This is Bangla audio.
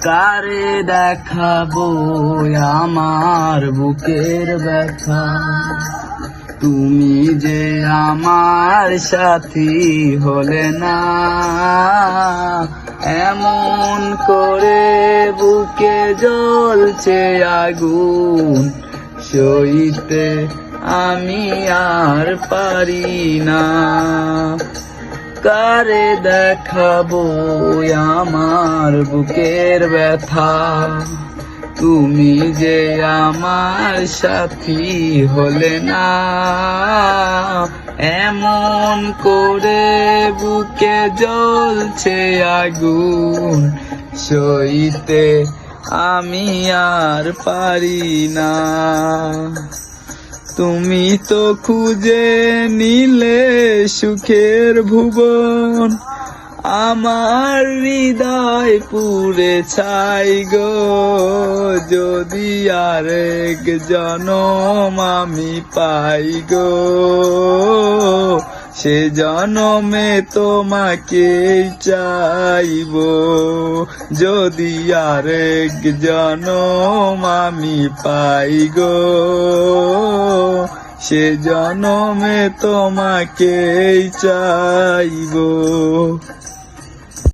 কারে দেখাবো আমার বুকের ব্যথা, তুমি যে আমার সাথী হলে না। এমন করে বুকে জ্বলছে আগুন, সইতে আমি আর পারি না। কারে দেখাবো আমার বুকের ব্যথা, তুমি যে আমার সাথী হলে না। এমন করে বুকে জ্বলছে আগুন, সইতে আমি আর পারি না। তুমি তো খুঁজে নিলে সুখের ভুবন, আমার হৃদয় পুড়ে ছাই গো। যদি আরেক জনম আমি পাই গো, সে জনমে তোমাকে চাইবো। যদি আরেক জনম আমি পাই গো, সে জনমে তোমাকে চাইবো।